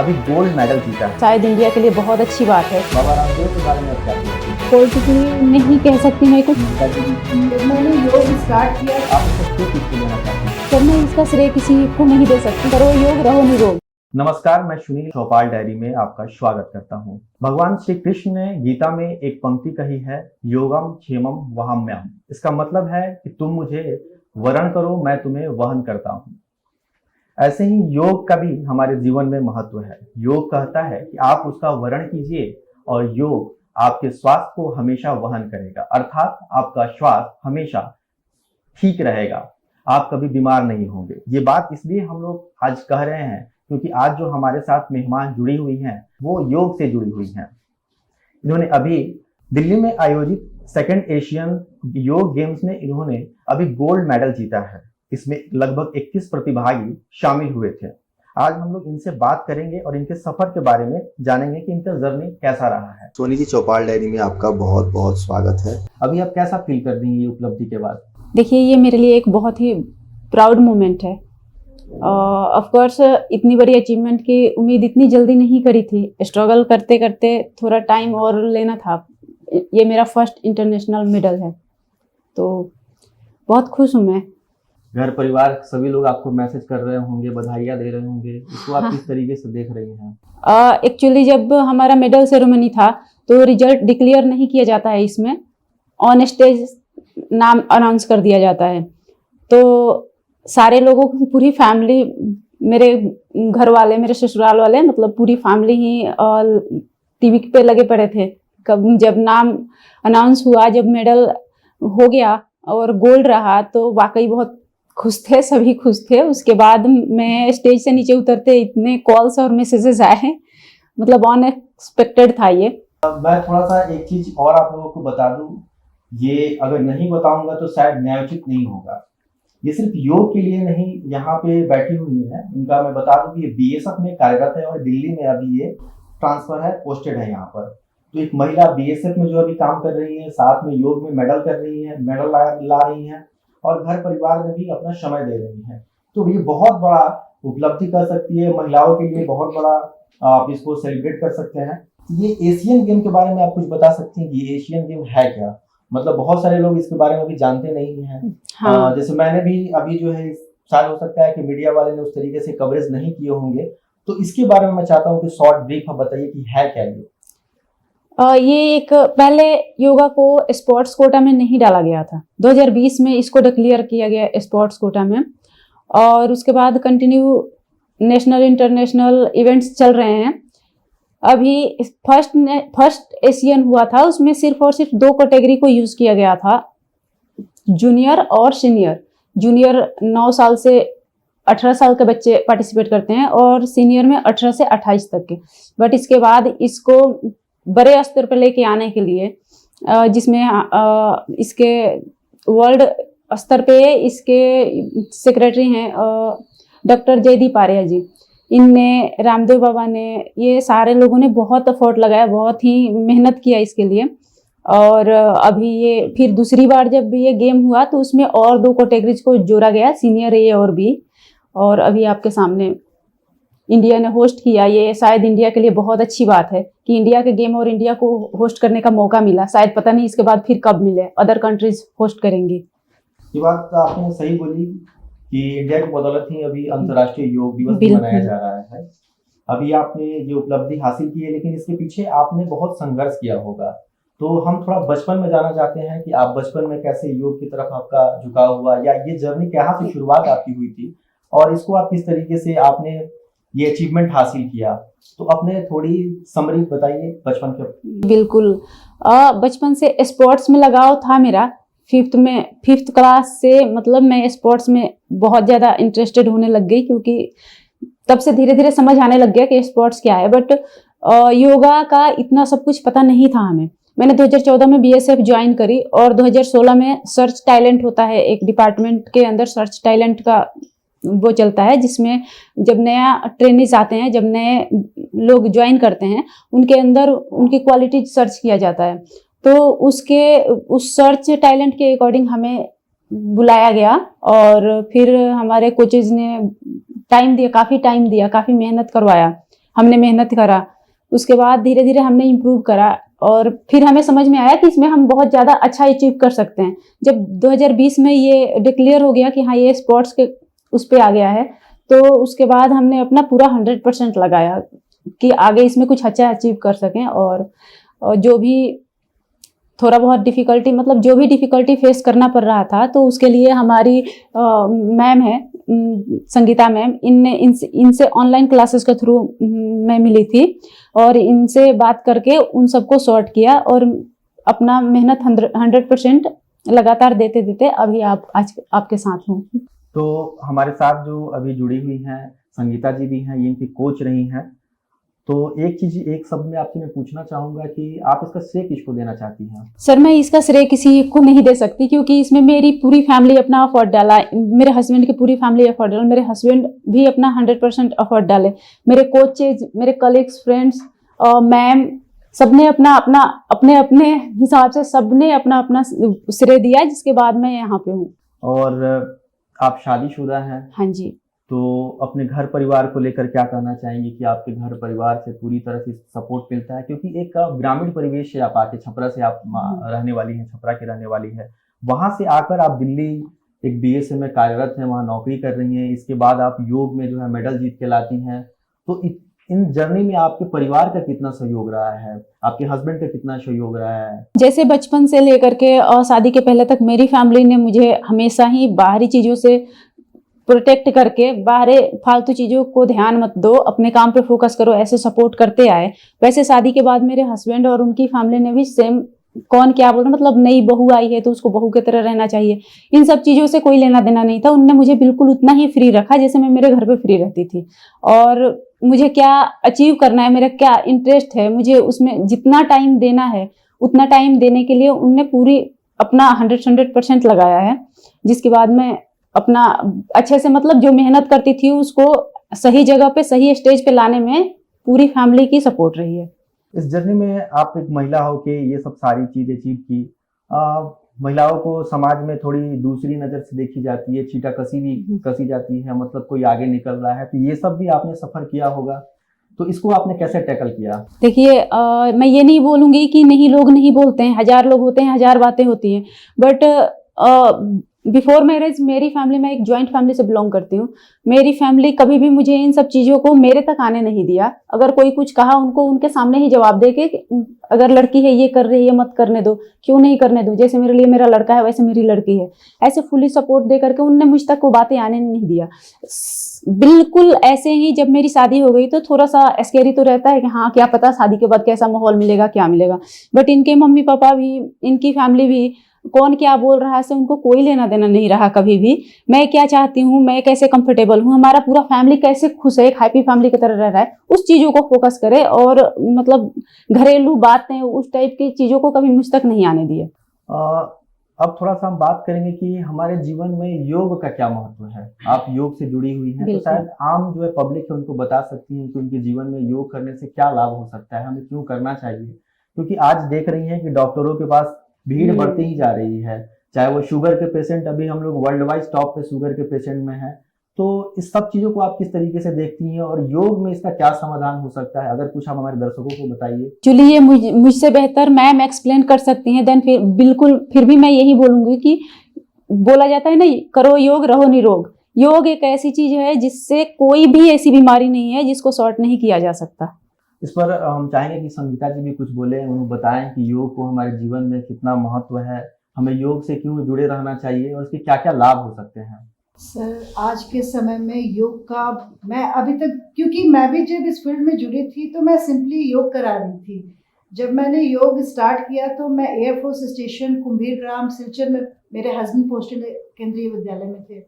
अभी gold medal जीता है। शायद इंडिया के लिए बहुत अच्छी बात है। बाबा रामदेव के बारे में आप क्या कहते हैं? पॉलिटिकली नहीं कह सकती मैं कुछ। मैंने योग स्टार्ट किया। आप इसको क्यों किसको देना चाहते हैं? पर मैं इसका श्रेय किसी को नहीं दे सकती। करो योग, रहो निरोग। नमस्कार, मैं सुनील चौपाल डायरी में आपका स्वागत करता हूं। भगवान श्री कृष्ण ने गीता में एक पंक्ति कही है, योगम क्षेमम वहाम्यहम्। इसका मतलब है कि तुम मुझे वरण करो, मैं तुम्हें वहन करता हूं। ऐसे ही योग का भी हमारे जीवन में महत्व है। योग कहता है कि आप उसका वरण कीजिए और योग आपके स्वास्थ्य को हमेशा वहन करेगा, अर्थात आपका स्वास्थ्य हमेशा ठीक रहेगा, आप कभी बीमार नहीं होंगे। ये बात इसलिए हम लोग आज कह रहे हैं क्योंकि आज जो हमारे साथ मेहमान जुड़ी हुई हैं वो योग से जुड़ी हुई हैं। इन्होंने अभी दिल्ली में आयोजित सेकंड एशियन योग गेम्स में इन्होंने अभी गोल्ड मेडल जीता है। इसमें लगभग 21 प्रतिभागी शामिल हुए थे। आज हम लोग इनसे बात करेंगे और इनके सफर के बारे में जानेंगे कि इनका जर्नी कैसा रहा है। सोनी जी, चौपाल डायरी में आपका बहुत बहुत स्वागत है। अभी आप कैसा फील कर रही हैं ये उपलब्धि के बाद? देखिए, ये मेरे लिए एक बहुत ही प्राउड मोमेंट है। ऑफ कोर्स इतनी बड़ी अचीवमेंट की उम्मीद इतनी जल्दी नहीं करी थी। स्ट्रगल करते करते थोड़ा टाइम और लेना था। ये मेरा फर्स्ट इंटरनेशनल मेडल है, तो बहुत खुश हूँ मैं। घर परिवार सभी लोग आपको मैसेज कर रहे होंगे, बधाइयाँ दे रहे होंगे, इसको आप किस तरीके से देख रही हैं? एक्चुअली जब हमारा मेडल सेरेमनी था तो रिजल्ट डिक्लेयर नहीं किया जाता है, इसमें ऑन स्टेज नाम अनाउंस कर दिया जाता है। तो सारे लोगों की पूरी फैमिली, मेरे घर वाले, मेरे ससुराल वाले, मतलब पूरी फैमिली ही टीवी पे लगे पड़े थे। कब जब नाम अनाउंस हुआ, जब मेडल हो गया और गोल्ड रहा, तो वाकई बहुत खुश थे, सभी खुश थे। उसके बाद मैं स्टेज से नीचे उतरते इतने कॉल्स और मैसेजेस आए, मतलब अनएक्सपेक्टेड था ये। मैं थोड़ा सा एक चीज और आप लोगों को बता दूं, ये अगर नहीं बताऊंगा तो शायद न्यायोचित नहीं होगा। ये सिर्फ योग के लिए नहीं यहाँ पे बैठी हुई है, इनका मैं बता दूं कि ये बीएसएफ में कार्यरत है और दिल्ली में अभी ये ट्रांसफर है, पोस्टेड है यहाँ पर। तो एक महिला बीएसएफ में जो अभी काम कर रही है, साथ में योग में मेडल कर रही है, मेडल ला रही है और घर परिवार में भी अपना समय दे रही है। तो ये बहुत बड़ा उपलब्धि कर सकती है, महिलाओं के लिए बहुत बड़ा, आप इसको सेलिब्रेट कर सकते हैं। ये एशियन गेम के बारे में आप कुछ बता सकती हैं कि एशियन गेम है क्या? मतलब बहुत सारे लोग इसके बारे में भी जानते नहीं हैं। हाँ। जैसे मैंने भी अभी जो है, शायद हो सकता है कि मीडिया वाले ने उस तरीके से कवरेज नहीं किए होंगे, तो इसके बारे में मैं चाहता हूँ कि शॉर्ट ब्रीफ आप बताइए कि है क्या ये? ये एक, पहले योगा को स्पोर्ट्स कोटा में नहीं डाला गया था। 2020 में इसको डिक्लेयर किया गया स्पोर्ट्स कोटा में, और उसके बाद कंटिन्यू नेशनल इंटरनेशनल इवेंट्स चल रहे हैं। अभी फर्स्ट एशियन हुआ था, उसमें सिर्फ और सिर्फ 2 कैटेगरी को यूज किया गया था, जूनियर और सीनियर। जूनियर 9 साल से 18 साल के बच्चे पार्टिसिपेट करते हैं और सीनियर में 18 से 28 तक के। बट इसके बाद इसको बड़े स्तर पर लेके आने के लिए, जिसमें इसके वर्ल्ड स्तर पे इसके सेक्रेटरी हैं डॉक्टर जयदीप आर्या जी, इनने, रामदेव बाबा ने, ये सारे लोगों ने बहुत एफर्ट लगाया, बहुत ही मेहनत किया इसके लिए। और अभी ये फिर दूसरी बार जब ये गेम हुआ तो उसमें और 2 कैटेगरीज को जोड़ा गया, सीनियर ए और बी। और अभी आपके सामने इंडिया ने होस्ट किया। ये शायद इंडिया के लिए बहुत अच्छी बात है कि इंडिया के गेम और इंडिया को होस्ट करने का मौका मिला। शायद पता नहीं इसके बाद फिर कब मिले, अदर कंट्रीज होस्ट करेंगी। ये बात आपने सही बोली कि इंडिया की बदौलत ही अभी अंतर्राष्ट्रीय योग दिवस भी मनाया जा रहा है। अभी आपने ये उपलब्धि हासिल की है, लेकिन इसके पीछे आपने बहुत संघर्ष किया होगा। तो हम थोड़ा बचपन में जाना चाहते हैं कि आप बचपन में कैसे योग की तरफ आपका झुकाव हुआ, या ये जर्नी कहाँ से शुरुआत आपकी हुई थी और इसको आप किस तरीके से आपने ये अचीवमेंट हासिल किया। तो अपने थोड़ी समरी बताइए बचपन के। बिल्कुल, बचपन से स्पोर्ट्स में लगाव था मेरा। 5th क्लास से मतलब मैं स्पोर्ट्स में बहुत ज़्यादा इंटरेस्टेड होने लग गई, क्योंकि तब से धीरे धीरे समझ आने लग गया कि स्पोर्ट्स क्या है। बट योगा का इतना सब कुछ पता नहीं था हमें। मैंने 2014 में बीएसएफ ज्वाइन करी और 2016 में सर्च टैलेंट होता है, एक डिपार्टमेंट के अंदर सर्च टैलेंट का वो चलता है, जिसमें जब नया ट्रेनिज आते हैं, जब नए लोग ज्वाइन करते हैं, उनके अंदर उनकी क्वालिटी सर्च किया जाता है। तो उस सर्च टैलेंट के अकॉर्डिंग हमें बुलाया गया और फिर हमारे कोचेज ने टाइम दिया, काफ़ी मेहनत करवाया। हमने मेहनत करा, उसके बाद धीरे धीरे हमने इम्प्रूव करा और फिर हमें समझ में आया कि इसमें हम बहुत ज़्यादा अच्छा अचीव कर सकते हैं। जब 2020 में ये डिक्लेयर हो गया कि हाँ ये स्पोर्ट्स के उस पे आ गया है, तो उसके बाद हमने अपना पूरा 100% लगाया कि आगे इसमें कुछ अच्छा अचीव कर सकें। और जो भी थोड़ा बहुत डिफ़िकल्टी, मतलब जो भी डिफ़िकल्टी फेस करना पड़ रहा था, तो उसके लिए हमारी मैम है संगीता मैम, इनसे ऑनलाइन क्लासेस के थ्रू मैं मिली थी और इनसे बात करके उन सबको सॉर्ट किया और अपना मेहनत 100% लगातार देते देते अभी आज आपके साथ हूँ। तो हमारे साथ जो अभी जुड़ी हुई हैं संगीता जी भी हैं, ये इनकी कोच रही हैं। तो एक चीज एक शब्द में आपसे मैं पूछना चाहूंगा कि आप इसका श्रेय किसको देना चाहती हैं? सर मैं इसका श्रेय किसी को नहीं दे सकती, क्योंकि इसमें मेरी पूरी फैमिली अपना एफर्ट डाला, मेरे हस्बैंड की पूरी फैमिली एफर्ट डाला, मेरे हस्बैंड भी अपना 100% एफर्ट डाले, मेरे कोचेज, मेरे कलीग्स, फ्रेंड्स, मैम, सबने अपना अपना अपने अपने हिसाब से सबने अपना अपना श्रेय दिया, जिसके बाद मैं यहाँ पे हूँ। और आप शादीशुदा हैं? हाँ जी। तो अपने घर परिवार को लेकर क्या कहना चाहेंगे कि आपके घर परिवार से पूरी तरह से सपोर्ट मिलता है? क्योंकि एक ग्रामीण परिवेश से आप आके, छपरा से आप रहने वाली हैं, छपरा की रहने वाली है, वहां से आकर आप दिल्ली एक बीएसए में कार्यरत हैं, वहां नौकरी कर रही हैं, इसके बाद आप योग में जो है मेडल जीत के लाती हैं। तो इन जर्नी में आपके परिवार का कितना सहयोग रहा है, आपके हस्बैंड का कितना सहयोग रहा है? जैसे बचपन से लेकर के शादी के पहले तक मेरी फैमिली ने मुझे हमेशा ही बाहरी चीज़ों से प्रोटेक्ट करके, बाहरी फालतू चीज़ों को ध्यान मत दो, अपने काम पे फोकस करो, ऐसे सपोर्ट करते आए। वैसे शादी के बाद मेरे हस्बैंड और उनकी फैमिली ने भी सेम, कौन क्या बोल रहा, मतलब नई बहू आई है तो उसको बहू की तरह रहना चाहिए, इन सब चीज़ों से कोई लेना देना नहीं था। उनने मुझे बिल्कुल उतना ही फ्री रखा जैसे मैं मेरे घर पे फ्री रहती थी। और मुझे क्या अचीव करना है, मेरा क्या इंटरेस्ट है, मुझे उसमें जितना टाइम देना है उतना टाइम देने के लिए उनने पूरी अपना 100% लगाया है, जिसके बाद मैं अपना अच्छे से, मतलब जो मेहनत करती थी उसको सही जगह पे, सही स्टेज पे लाने में पूरी फैमिली की सपोर्ट रही है। इस जर्नी में आप एक महिला हो के ये सब सारी चीजें अचीव की, महिलाओं को समाज में थोड़ी दूसरी नजर से देखी जाती है, छीटा कसी भी कसी जाती है, मतलब कोई आगे निकल रहा है, तो ये सब भी आपने सफर किया होगा, तो इसको आपने कैसे टैकल किया? देखिए मैं ये नहीं बोलूंगी कि नहीं, लोग नहीं बोलते हैं, 1000 लोग होते हैं, 1000 बातें होती हैं, बट बिफोर मैरिज मेरी फैमिली, मैं एक जॉइंट फैमिली से बिलोंग करती हूँ, मेरी फैमिली कभी भी मुझे इन सब चीज़ों को मेरे तक आने नहीं दिया। अगर कोई कुछ कहा उनको उनके सामने ही जवाब दे के, अगर लड़की है ये कर रही है मत करने दो, क्यों नहीं करने दो, जैसे मेरे लिए मेरा लड़का है वैसे मेरी लड़की है, ऐसे फुली सपोर्ट दे करके उनने मुझ तक वो बातें आने नहीं दिया। बिल्कुल ऐसे ही जब मेरी शादी हो गई तो थोड़ा सा स्कैरी तो रहता है कि हाँ क्या पता शादी के बाद कैसा माहौल मिलेगा, क्या मिलेगा, बट इनके मम्मी पापा भी, इनकी फैमिली भी, कौन क्या बोल रहा है से उनको कोई लेना देना नहीं रहा कभी भी। मैं क्या चाहती हूँ, मैं कैसे कंफर्टेबल हूँ, हमारा पूरा फैमिली कैसे खुश है, एक हैप्पी फैमिली की तरह रह रहा है, उस चीज़ों को फोकस करे और मतलब घरेलू बातें, उस टाइप की चीज़ों को कभी मुझ तक नहीं आने दिए। अब थोड़ा सा हम बात करेंगे कि हमारे जीवन में योग का क्या महत्व है। आप योग से जुड़ी हुई हैं, तो शायद आम जो है पब्लिक है उनको बता सकती हैं कि उनके जीवन में योग करने से क्या लाभ हो सकता है, हमें क्यों करना चाहिए। क्योंकि आज देख रही हैं कि डॉक्टरों के पास भीड़ बढ़ती ही जा रही है, चाहे वो शुगर के पेशेंट, अभी हम लोग वर्ल्ड वाइड टॉप पे शुगर के पेशेंट में हैं। तो इस सब चीजों को आप किस तरीके से देखती हैं और योग में इसका क्या समाधान हो सकता है, अगर कुछ आप हमारे दर्शकों को बताइए। एक्चुअली ये मुझसे बेहतर मैम एक्सप्लेन कर सकती हैं, देन फिर बिल्कुल फिर भी मैं यही बोलूंगी कि बोला जाता है ना, करो योग रहो निरोग। योग एक ऐसी चीज है जिससे कोई भी ऐसी बीमारी नहीं है जिसको सॉर्ट नहीं किया जा सकता। इस पर हम चाहेंगे कि संगीता जी भी कुछ बोले, उन्हें बताएं कि योग को हमारे जीवन में कितना महत्व है, हमें योग से क्यों जुड़े रहना चाहिए और इसके क्या क्या लाभ हो सकते हैं। सर आज के समय में योग का, मैं अभी तक, क्योंकि मैं भी जब इस फील्ड में जुड़ी थी तो मैं सिंपली योग करा रही थी। जब मैंने योग स्टार्ट किया तो मैं एयरफोर्स स्टेशन कुंभीर ग्राम सिलचर में, मेरे हस्बैंड पोस्टेड केंद्रीय विद्यालय में थे,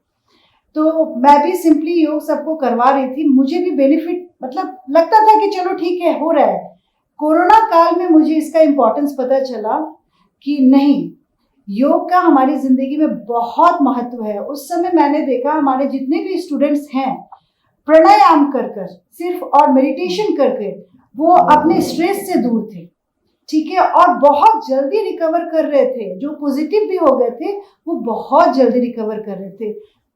तो मैं भी सिंपली योग सबको करवा रही थी। मुझे भी बेनिफिट, मतलब लगता था कि चलो ठीक है हो रहा है। कोरोना काल में मुझे इसका इम्पोर्टेंस पता चला कि नहीं, योग का हमारी जिंदगी में बहुत महत्व है। उस समय मैंने देखा हमारे जितने भी स्टूडेंट्स हैं, प्राणायाम कर कर सिर्फ और मेडिटेशन करके वो अपने स्ट्रेस से दूर थे, ठीक है, और बहुत जल्दी रिकवर कर रहे थे। जो पॉजिटिव भी हो गए थे वो बहुत जल्दी रिकवर कर रहे थे।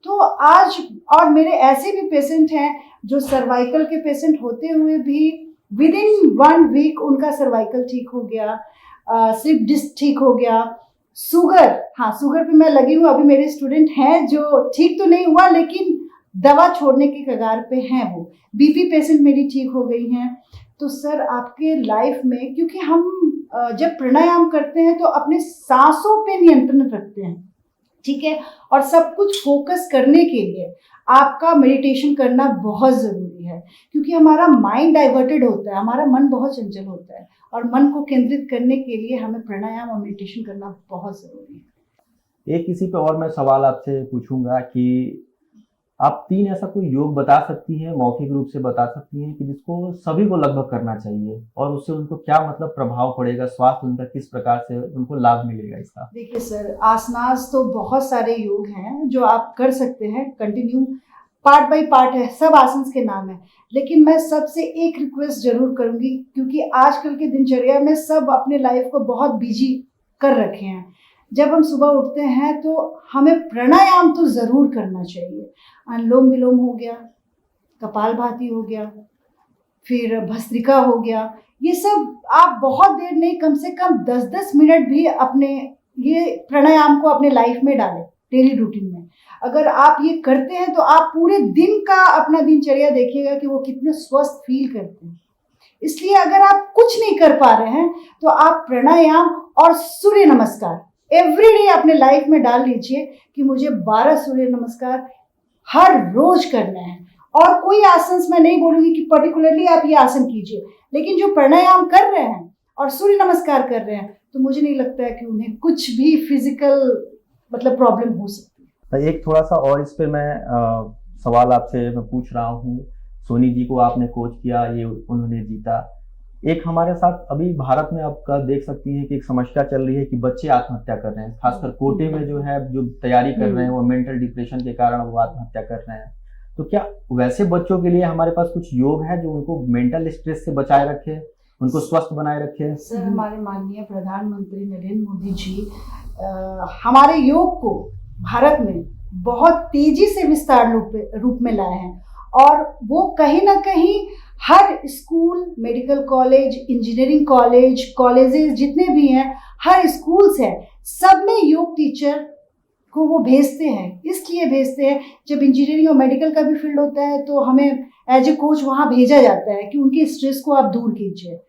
तो आज, और मेरे ऐसे भी पेशेंट हैं जो सर्वाइकल के पेशेंट होते हुए भी विद इन 1 वीक उनका सर्वाइकल ठीक हो गया, स्लिप डिस्क ठीक हो गया, शुगर, हाँ शुगर पे मैं लगी हूँ, अभी मेरे स्टूडेंट हैं जो ठीक तो नहीं हुआ लेकिन दवा छोड़ने की कगार पे हैं, वो बीपी पेशेंट मेरी ठीक हो गई हैं। तो सर आपके लाइफ में, क्योंकि हम जब प्राणायाम करते हैं तो अपने सांसों पे नियंत्रण रखते हैं, ठीक है, और सब कुछ फोकस करने के लिए आपका मेडिटेशन करना बहुत ज़रूरी है, क्योंकि हमारा माइंड डाइवर्टेड होता है, हमारा मन बहुत चंचल होता है, और मन को केंद्रित करने के लिए हमें प्राणायाम और मेडिटेशन करना बहुत ज़रूरी है। एक इसी पे और मैं सवाल आपसे पूछूंगा कि आप 3 ऐसा कोई योग बता सकती हैं, मौखिक रूप से बता सकती हैं कि जिसको सभी को लगभग करना चाहिए और उससे उनको क्या मतलब प्रभाव पड़ेगा, स्वास्थ्य उनका किस प्रकार से उनको लाभ मिलेगा इसका? देखिए सर, आसनास तो बहुत सारे योग हैं जो आप कर सकते हैं, कंटिन्यू पार्ट बाय पार्ट है, सब आसन के नाम है, लेकिन मैं सबसे एक रिक्वेस्ट जरूर करूंगी, क्योंकि आजकल के दिनचर्या में सब अपने लाइफ को बहुत बिजी कर रखे हैं। जब हम सुबह उठते हैं तो हमें प्राणायाम तो ज़रूर करना चाहिए। अनुलोम विलोम हो गया, कपालभाति हो गया, फिर भस्त्रिका हो गया, ये सब आप बहुत देर नहीं, कम से कम 10-10 मिनट भी अपने ये प्राणायाम को अपने लाइफ में डालें, डेली रूटीन में। अगर आप ये करते हैं तो आप पूरे दिन का अपना दिनचर्या देखिएगा कि वो कितने स्वस्थ फील करते हैं। इसलिए अगर आप कुछ नहीं कर पा रहे हैं तो आप प्राणायाम और सूर्य नमस्कार एवरीडे अपने लाइफ में डाल लीजिए कि मुझे 12 सूर्य नमस्कार हर रोज करना है। और कोई आसन मैं नहीं बोलूंगी कि पर्टिकुलरली आप ये आसन कीजिए, लेकिन जो प्राणायाम कर रहे हैं और सूर्य नमस्कार कर रहे हैं तो मुझे नहीं लगता है कि उन्हें कुछ भी फिजिकल मतलब प्रॉब्लम हो सकती है। एक थोड़ा सा और इस पे मैं सवाल आपसे मैं पूछ रहा हूँ। सोनी जी को आपने कोच किया, ये उन्होंने जीता। एक हमारे साथ अभी भारत में आपका देख सकती हैं कि एक समस्या चल रही है कि बच्चे आत्महत्या कर रहे हैं, खासकर कोटे में जो है, जो तैयारी कर रहे हैं वो मेंटल डिप्रेशन के कारण वो आत्महत्या कर रहे हैं। तो क्या वैसे बच्चों के लिए हमारे पास कुछ योग है जो उनको मेंटल स्ट्रेस से बचाए रखे, उनको स्वस्थ बनाए रखे? सर, हमारे माननीय प्रधानमंत्री नरेंद्र मोदी जी हमारे योग को भारत में बहुत तेजी से विस्तार रूप में लाए हैं, और वो कहीं ना कहीं हर school, medical college, engineering college, colleges जितने भी हैं, हर स्कूल्स हैं, सब में योग टीचर को वो भेजते हैं। इसलिए भेजते हैं, जब इंजीनियरिंग और मेडिकल का भी फील्ड होता है तो हमें एज ए कोच वहाँ भेजा जाता है कि उनकी स्ट्रेस को आप दूर कीजिए।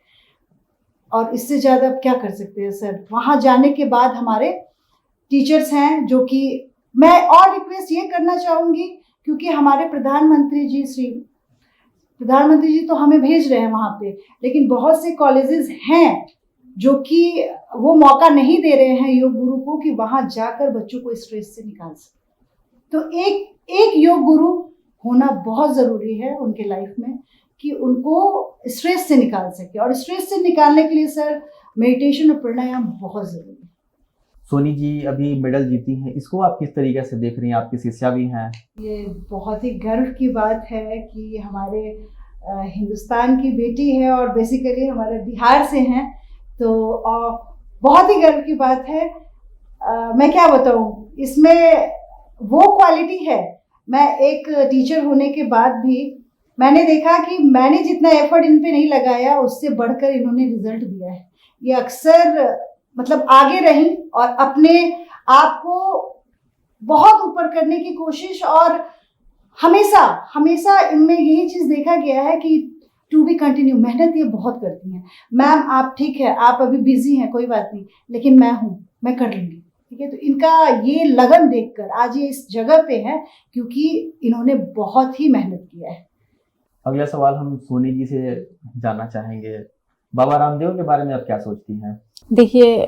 और इससे ज़्यादा आप क्या कर सकते हैं सर? वहाँ जाने के बाद हमारे टीचर्स हैं जो कि मैं और रिक्वेस्ट ये करना चाहूँगी, क्योंकि हमारे प्रधानमंत्री जी तो हमें भेज रहे हैं वहाँ पे, लेकिन बहुत से कॉलेजेस हैं जो कि वो मौका नहीं दे रहे हैं योग गुरु को कि वहाँ जाकर बच्चों को स्ट्रेस से निकाल सके। तो एक योग गुरु होना बहुत ज़रूरी है उनके लाइफ में कि उनको स्ट्रेस से निकाल सके, और स्ट्रेस से निकालने के लिए सर मेडिटेशन और प्राणायाम बहुत ज़रूरी है। सोनी जी अभी मेडल जीती हैं, इसको आप किस तरीके से देख रही हैं? आपकी शिष्या भी हैं। ये बहुत ही गर्व की बात है कि हमारे हिंदुस्तान की बेटी है और बेसिकली हमारे बिहार से हैं, तो बहुत ही गर्व की बात है। मैं क्या बताऊँ, इसमें वो क्वालिटी है। मैं एक टीचर होने के बाद भी मैंने देखा कि मैंने जितना एफर्ट इन पे नहीं लगाया उससे बढ़कर इन्होंने रिजल्ट दिया है। ये अक्सर मतलब आगे रही और अपने आप को बहुत ऊपर करने की कोशिश, और हमेशा इनमें यही चीज़ देखा गया है कि टू बी कंटिन्यू, मेहनत ये बहुत करती हैं। मैम आप ठीक है, आप अभी बिजी हैं, कोई बात नहीं, लेकिन मैं हूँ, मैं कर लूँगी, ठीक है। तो इनका ये लगन देखकर आज ये इस जगह पे है क्योंकि इन्होंने बहुत ही मेहनत किया है। अगला सवाल हम सोनी जी से जानना चाहेंगे। बाबा रामदेव के बारे में आप क्या सोचती हैं? देखिए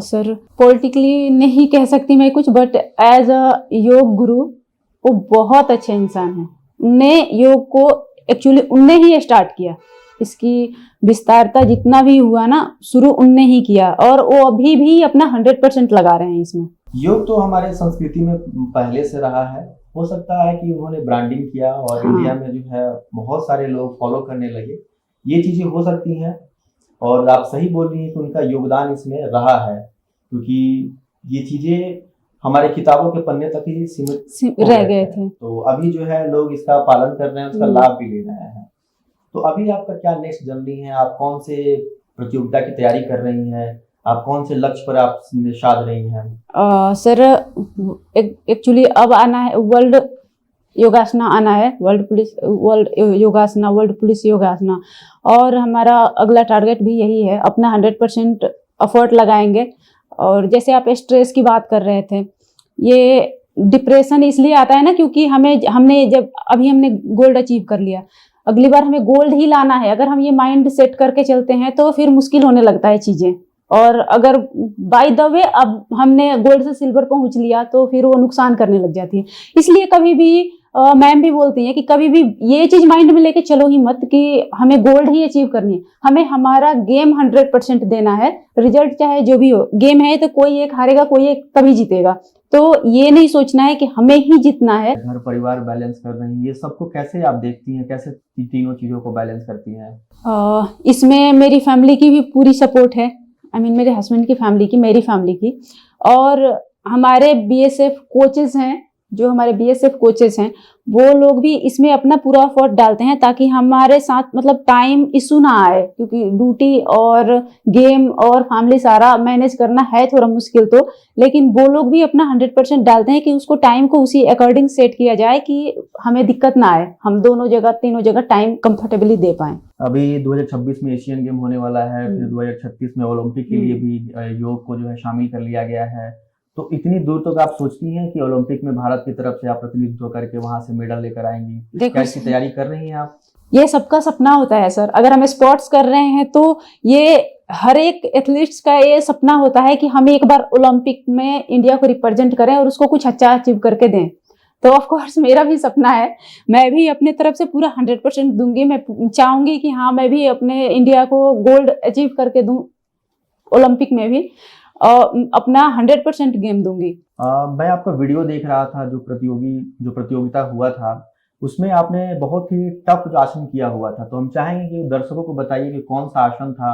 सर, पॉलिटिकली नहीं कह सकती मैं कुछ, but as a yoga guru वो बहुत अच्छे इंसान हैं। उनने योग को एक्चुअली उनने ही स्टार्ट किया, इसकी विस्तारता जितना भी हुआ ना, शुरू उनने ही किया, और वो अभी भी अपना 100% लगा रहे हैं इसमें। योग तो हमारे संस्कृति में पहले से रहा है, हो सकता है कि उन्होंने ब्रांडिंग किया और इंडिया में जो है बहुत सारे लोग फॉलो करने लगे, ये चीजें हो सकती हैं। और आप सही बोल रही हैं कि उनका योगदान इसमें रहा है, क्योंकि ये चीजें हमारे किताबों के पन्ने तक ही सीमित हो रह गए गए थे। थे। तो अभी जो है लोग इसका पालन कर रहे हैं, उसका हम्म। लाभ भी ले रहे हैं। तो अभी आपका क्या नेक्स्ट जर्नी है? आप कौन से प्रतियोगिता की तैयारी कर रही हैं? आप कौन से लक्ष्य पर आप साध रही हैं? सर एक्चुअली अब आना है वर्ल्ड योगासना आना है, वर्ल्ड योगासना, वर्ल्ड पुलिस योगासना, और हमारा अगला टारगेट भी यही है। अपना 100% एफर्ट लगाएंगे। और जैसे आप स्ट्रेस की बात कर रहे थे, ये डिप्रेशन इसलिए आता है ना क्योंकि हमने गोल्ड अचीव कर लिया, अगली बार हमें गोल्ड ही लाना है। अगर हम ये माइंड सेट करके चलते हैं तो फिर मुश्किल होने लगता है चीजें। और अगर बाय द वे अब हमने गोल्ड से सिल्वर पहुंच लिया तो फिर वो नुकसान करने लग जाती है। इसलिए कभी भी मैम भी बोलती हैं कि कभी भी ये चीज माइंड में लेके चलो ही मत कि हमें गोल्ड ही अचीव करनी है। हमें हमारा गेम 100% देना है, रिजल्ट चाहे जो भी हो। गेम है तो कोई एक हारेगा, कोई एक तभी जीतेगा। तो ये नहीं सोचना है कि हमें ही जीतना है। घर परिवार बैलेंस कर रही हैं, ये सबको कैसे आप देखती हैं? कैसे तीनों चीजों को बैलेंस करती हैं? इसमें मेरी फैमिली की भी पूरी सपोर्ट है। मेरे हस्बैंड की फैमिली की, मेरी फैमिली की, और हमारे बीएसएफ कोचेस हैं, जो हमारे बीएसएफ कोचेस हैं वो लोग भी इसमें अपना पूरा एफर्ट डालते हैं ताकि हमारे साथ मतलब टाइम इशू ना आए, क्योंकि ड्यूटी और गेम और फैमिली सारा मैनेज करना है थोड़ा मुश्किल तो, लेकिन वो लोग भी अपना 100% डालते हैं कि उसको टाइम को उसी अकॉर्डिंग सेट किया जाए कि हमें दिक्कत ना आए, हम दोनों जगह तीनों जगह टाइम कंफर्टेबली दे पाएं। अभी 2026 में एशियन गेम होने वाला है, फिर 2036 में ओलंपिक के लिए भी योग को जो है शामिल कर लिया गया है। तो इतनी दूर तक आप सोचती हैं कि ओलंपिक में भारत की तरफ से आप प्रतिनिधित्व करके वहां से मेडल लेकर आएंगी? क्या इसकी तैयारी कर रही हैं आप? ये सबका सपना होता है सर। अगर हम स्पोर्ट्स कर रहे हैं तो ये हर एक एथलीट्स का ये सपना होता है कि हम एक बार ओलंपिक में इंडिया को रिप्रेजेंट करें और उसको कुछ अच्छा अचीव करके दें। तो ऑफ कोर्स मेरा भी सपना है, मैं भी अपने तरफ से पूरा 100% दूंगी। मैं चाहूंगी कि हाँ मैं भी अपने इंडिया को गोल्ड अचीव करके दूं ओलंपिक में भी, और अपना 100% गेम दूंगी। मैं आपका वीडियो देख रहा था, जो प्रतियोगिता हुआ था उसमें आपने बहुत ही टफ जो आसन किया हुआ था। तो हम चाहेंगे कि दर्शकों को बताइए कि कौन सा आसन था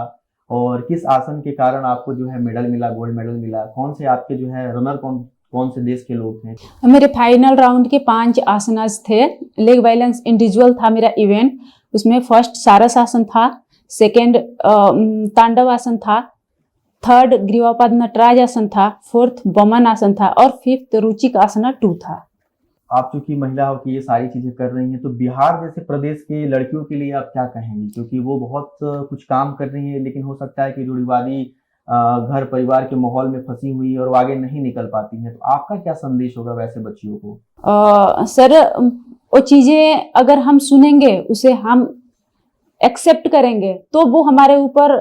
और किस आसन के कारण आपको जो है मेडल मिला, गोल्ड मेडल मिला। कौन से आपके जो है रनर कौन से देश के लोग थे? मेरे फाइनल राउंड के 5 आसनास थे। लेग बैलेंस इंडिविजुअल था मेरा इवेंट। उसमें फर्स्ट सारस आसन था, सेकेंड तांडव आसन था, थर्ड ग्रीवापाद नटराज आसन था, फोर्थ बमन आसन था और फिफ्थ रुचिक आसना 2 था। आप चूंकि महिला हो कि ये सारी चीजें कर रही हैं, तो बिहार जैसे प्रदेश के लड़कियों के लिए आप क्या कहेंगी? क्योंकि वो बहुत कुछ काम कर रही है, लेकिन हो सकता है कि रूढ़िवादी घर परिवार के माहौल में फंसी हुई और वो आगे नहीं निकल पाती हैं। तो आपका क्या संदेश होगा वैसे बच्चियों को? सर वो चीजें अगर हम सुनेंगे, उसे हम एक्सेप्ट करेंगे तो वो हमारे ऊपर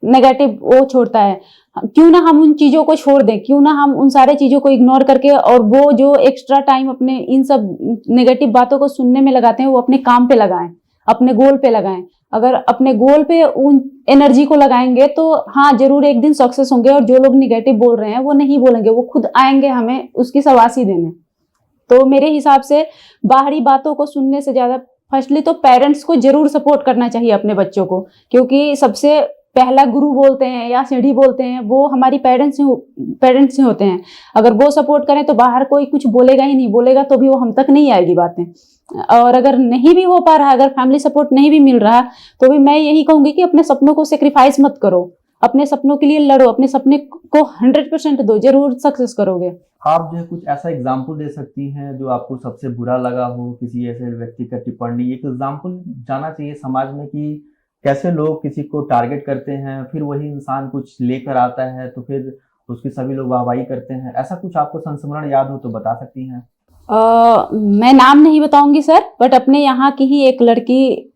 नेगेटिव वो छोड़ता है। क्यों ना हम उन चीजों को छोड़ दें, क्यों ना हम उन सारे चीजों को इग्नोर करके और वो जो एक्स्ट्रा टाइम अपने इन सब नेगेटिव बातों को सुनने में लगाते हैं वो अपने काम पे लगाएं, अपने गोल पे लगाएं। अगर अपने गोल पे उन एनर्जी को लगाएंगे तो हाँ जरूर एक दिन सक्सेस होंगे। और जो लोग निगेटिव बोल रहे हैं वो नहीं बोलेंगे, वो खुद आएंगे हमें उसकी शाबाशी देने। तो मेरे हिसाब से बाहरी बातों को सुनने से ज्यादा फर्स्टली तो पेरेंट्स को जरूर सपोर्ट करना चाहिए अपने बच्चों को, क्योंकि सबसे पहला गुरु बोलते हैं या सीढ़ी बोलते हैं वो हमारी पेरेंट्स से होते हैं। अगर वो सपोर्ट करें तो बाहर कोई कुछ बोलेगा ही नहीं, बोलेगा तो भी वो हम तक नहीं आएगी बातें। और अगर नहीं भी हो पा रहा, अगर फैमिली सपोर्ट नहीं भी मिल रहा, तो भी मैं यही कहूंगी कि अपने सपनों को सेक्रीफाइस मत करो, अपने सपनों के लिए लड़ो, अपने सपने को 100% दो, जरूर सक्सेस करोगे। आप जो है कुछ ऐसा एग्जाम्पल दे सकती हैं जो आपको सबसे बुरा लगा हो, किसी ऐसे व्यक्ति का टिप्पणी? एक एग्जाम्पल जाना चाहिए समाज में कि कैसे लोग किसी को टारगेट करते हैं, फिर वही इंसान कुछ लेकर आता है तो फिर उसकी सभी लोग वाहवाही करते हैं। ऐसा कुछ आपको संस्मरण याद हो तो बता सकती हैं? मैं नाम नहीं बताऊंगी सर, बट अपने यहाँ की ही एक लड़की,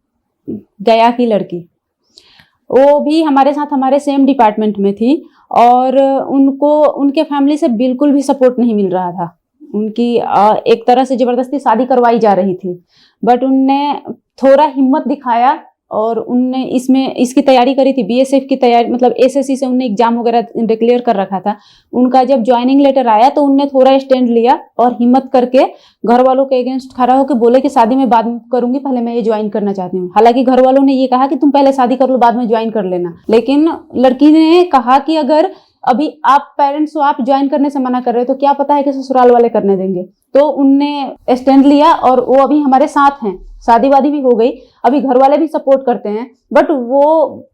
गया की लड़की, वो भी हमारे साथ हमारे सेम डिपार्टमेंट में थी और उनको उनके फैमिली से बिल्कुल भी सपोर्ट नहीं मिल रहा था। उनकी एक तरह से जबरदस्ती शादी करवाई जा रही थी, बट उनने थोड़ा हिम्मत दिखाया और उनने इसकी तैयारी करी थी, बीएसएफ की तैयारी, मतलब एसएससी से उनने एग्जाम वगैरह डिक्लेयर कर रखा था। उनका जब ज्वाइनिंग लेटर आया तो उनने थोड़ा स्टैंड लिया और हिम्मत करके घर वालों के अगेंस्ट खड़ा होकर बोले कि शादी मैं बाद में करूंगी, पहले मैं ये ज्वाइन करना चाहती हूँ। हालांकि घर वालों ने ये कहा कि तुम पहले शादी कर लो, बाद में ज्वाइन कर लेना, लेकिन लड़की ने कहा कि अगर अभी आप पेरेंट्स हो, आप ज्वाइन करने से मना कर रहे हो, तो क्या पता है कि ससुराल वाले करने देंगे। तो उनने स्टैंड लिया और वो अभी हमारे साथ हैं, शादी वादी भी हो गई, अभी घर वाले भी सपोर्ट करते हैं, बट वो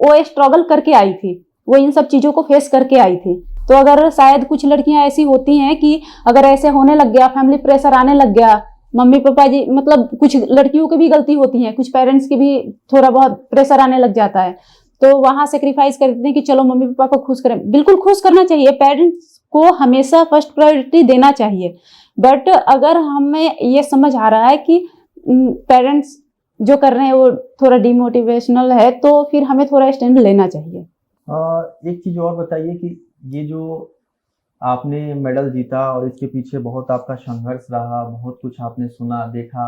स्ट्रगल करके आई थी, वो इन सब चीज़ों को फेस करके आई थी। तो अगर शायद कुछ लड़कियां ऐसी होती हैं कि अगर ऐसे होने लग गया, फैमिली प्रेशर आने लग गया, मम्मी पापा जी, मतलब कुछ लड़कियों की भी गलती होती है, कुछ पेरेंट्स की भी थोड़ा बहुत प्रेशर आने लग जाता है, तो वहां सेक्रीफाइस कर देते हैं कि चलो मम्मी पापा को खुश करें। बिल्कुल खुश करना चाहिए, पेरेंट्स को हमेशा फर्स्ट प्रायोरिटी देना चाहिए, बट अगर हमें ये समझ आ रहा है कि पेरेंट्स जो कर रहे हैं वो थोड़ा डिमोटिवेशनल है, तो फिर हमें थोड़ा स्टैंड लेना चाहिए। एक चीज़ और बताइए कि ये जो आपने मेडल जीता और इसके पीछे बहुत आपका संघर्ष रहा, बहुत कुछ आपने सुना देखा,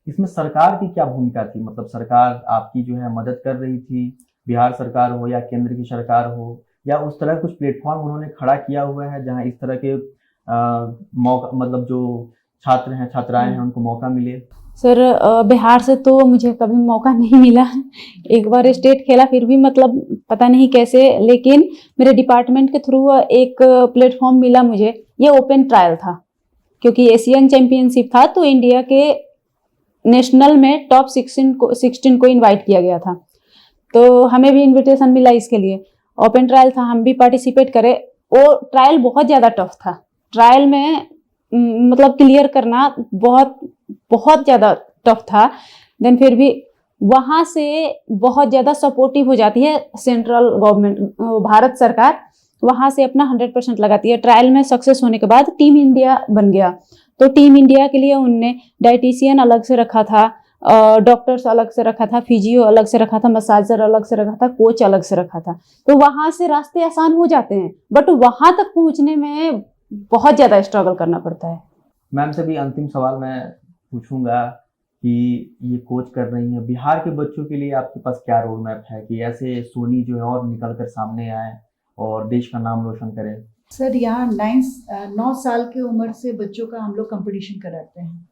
इसमें सरकार की क्या भूमिका थी? मतलब सरकार आपकी जो है मदद कर रही थी, बिहार सरकार हो या केंद्र की सरकार हो, या उस तरह कुछ प्लेटफॉर्म उन्होंने खड़ा किया हुआ है जहां इस तरह के मौका, मतलब जो छात्र हैं छात्राएं हैं उनको मौका मिले? सर बिहार से तो मुझे कभी मौका नहीं मिला, एक बार स्टेट खेला, फिर भी मतलब पता नहीं कैसे, लेकिन मेरे डिपार्टमेंट के थ्रू एक प्लेटफॉर्म मिला मुझे। ये ओपन ट्रायल था, क्योंकि एशियन चैंपियनशिप था, तो इंडिया के नेशनल में टॉप 16 को इनवाइट किया गया था, तो हमें भी इनविटेशन मिला इसके लिए। ओपन ट्रायल था, हम भी पार्टिसिपेट करें। वो ट्रायल बहुत ज़्यादा टफ था, ट्रायल में मतलब क्लियर करना बहुत बहुत ज़्यादा टफ था। देन फिर भी वहाँ से बहुत ज़्यादा सपोर्टिव हो जाती है सेंट्रल गवर्नमेंट, भारत सरकार वहाँ से अपना 100% लगाती है। ट्रायल में सक्सेस होने के बाद टीम इंडिया बन गया, तो टीम इंडिया के लिए उनने डाइटिशियन अलग से रखा था, डॉक्टर्स अलग से रखा था, फिजियो अलग से रखा था, मसाजर अलग से रखा था, कोच अलग से रखा था। तो वहाँ से रास्ते आसान हो जाते हैं, बट वहाँ तक पहुँचने में बहुत ज़्यादा स्ट्रगल करना पड़ता है। मैम से भी अंतिम सवाल मैं पूछूंगा कि ये कोच कर रही हैं, बिहार के बच्चों के लिए आपके पास क्या रोड मैप है कि ऐसे सोनी जो है और निकल कर सामने आए और देश का नाम रोशन करें? सर यहाँ 9 साल की उम्र से बच्चों का हम लोग कंपटीशन कराते हैं,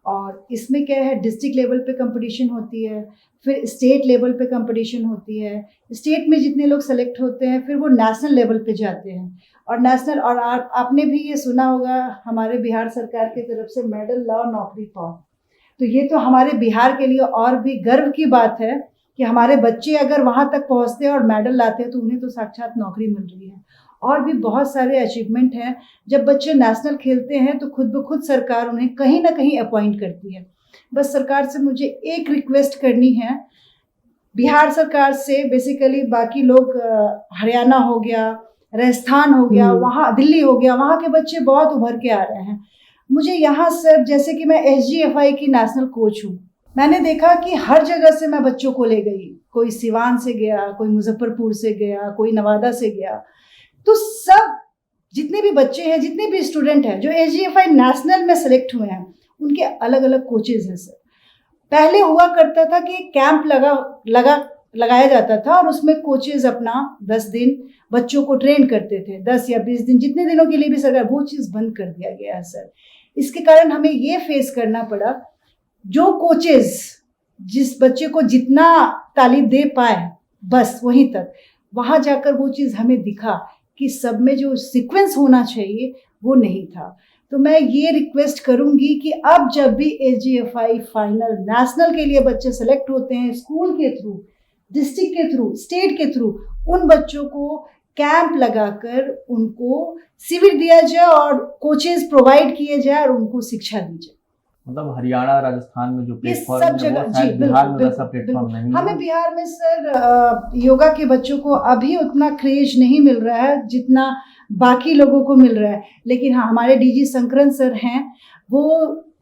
और इसमें क्या है, डिस्ट्रिक्ट लेवल पे कंपटीशन होती है, फिर स्टेट लेवल पे कंपटीशन होती है, स्टेट में जितने लोग सेलेक्ट होते हैं फिर वो नेशनल लेवल पे जाते हैं, और नेशनल, और आपने भी ये सुना होगा हमारे बिहार सरकार की तरफ से मेडल लाओ नौकरी पाओ। तो ये तो हमारे बिहार के लिए और भी गर्व की बात है कि हमारे बच्चे अगर वहाँ तक पहुँचते हैं और मेडल लाते हैं तो उन्हें तो साक्षात नौकरी मिल रही है। और भी बहुत सारे अचीवमेंट हैं, जब बच्चे नेशनल खेलते हैं तो खुद ब खुद सरकार उन्हें कहीं ना कहीं अपॉइंट करती है। बस सरकार से मुझे एक रिक्वेस्ट करनी है, बिहार सरकार से, बेसिकली बाकी लोग हरियाणा हो गया, राजस्थान हो गया, वहाँ दिल्ली हो गया, वहाँ के बच्चे बहुत उभर के आ रहे हैं। मुझे यहाँ सर, जैसे कि मैं SGFI की नेशनल कोच हूँ, मैंने देखा कि हर जगह से मैं बच्चों को ले गई, कोई सिवान से गया, कोई मुजफ्फरपुर से गया, कोई नवादा से गया, तो सब जितने भी बच्चे हैं, जितने भी स्टूडेंट हैं जो SGFI नेशनल में सेलेक्ट हुए हैं, उनके अलग अलग कोचेज हैं सर। पहले हुआ करता था कि कैंप लगाया जाता था और उसमें कोचेज अपना 10 दिन बच्चों को ट्रेन करते थे, 10 या 20 दिन, जितने दिनों के लिए भी सरकार, वो चीज़ बंद कर दिया गया है सर। इसके कारण हमें ये फेस करना पड़ा, जो कोचेज जिस बच्चे को जितना तालीम दे पाए बस वहीं तक, वहाँ जाकर वो चीज़ हमें दिखा कि सब में जो सीक्वेंस होना चाहिए वो नहीं था। तो मैं ये रिक्वेस्ट करूंगी कि अब जब भी SGFI फाइनल नेशनल के लिए बच्चे सेलेक्ट होते हैं, स्कूल के थ्रू, डिस्ट्रिक्ट के थ्रू, स्टेट के थ्रू, उन बच्चों को कैंप लगाकर उनको शिविर दिया जाए और कोचेज प्रोवाइड किए जाए और उनको शिक्षा दी जाए। मतलब हरियाणा, राजस्थान में जो प्लेटफॉर्म सब जगह, जी बिहार में वैसा बिल्कुल, प्लेटफॉर्म नहीं है। हमें बिहार में सर योगा के बच्चों को अभी उतना क्रेज नहीं मिल रहा है जितना बाकी लोगों को मिल रहा है, लेकिन हाँ, हमारे DG शंकरन सर हैं, वो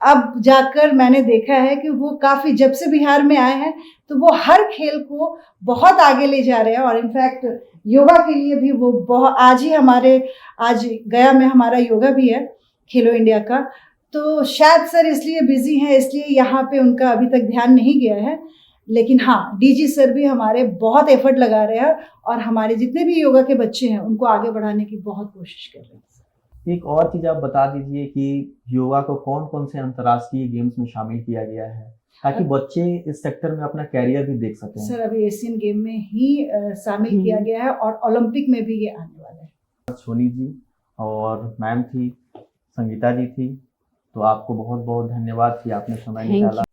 अब जाकर मैंने देखा है कि वो काफ़ी, जब से बिहार में आए हैं तो वो हर खेल को बहुत आगे ले जा रहे हैं, और इनफैक्ट योगा के लिए भी वो बहुत, आज गया में हमारा योगा भी है, खेलो इंडिया का, तो शायद सर इसलिए बिजी हैं, इसलिए यहाँ पे उनका अभी तक ध्यान नहीं गया है। लेकिन हाँ, DG सर भी हमारे बहुत एफर्ट लगा रहे हैं और हमारे जितने भी योगा के बच्चे हैं उनको आगे बढ़ाने की बहुत कोशिश कर रहे हैं। एक और चीज आप बता दीजिए कि योगा को कौन कौन से अंतर्राष्ट्रीय गेम्स में शामिल किया गया है, ताकि बच्चे इस सेक्टर में अपना कैरियर भी देख सकें। सर अभी एशियन गेम में ही शामिल किया गया है और ओलंपिक में भी ये आने वाला है। सोनी जी और मैम थी, संगीता जी थी, तो आपको बहुत बहुत धन्यवाद कि आपने समय थैंक निकाला।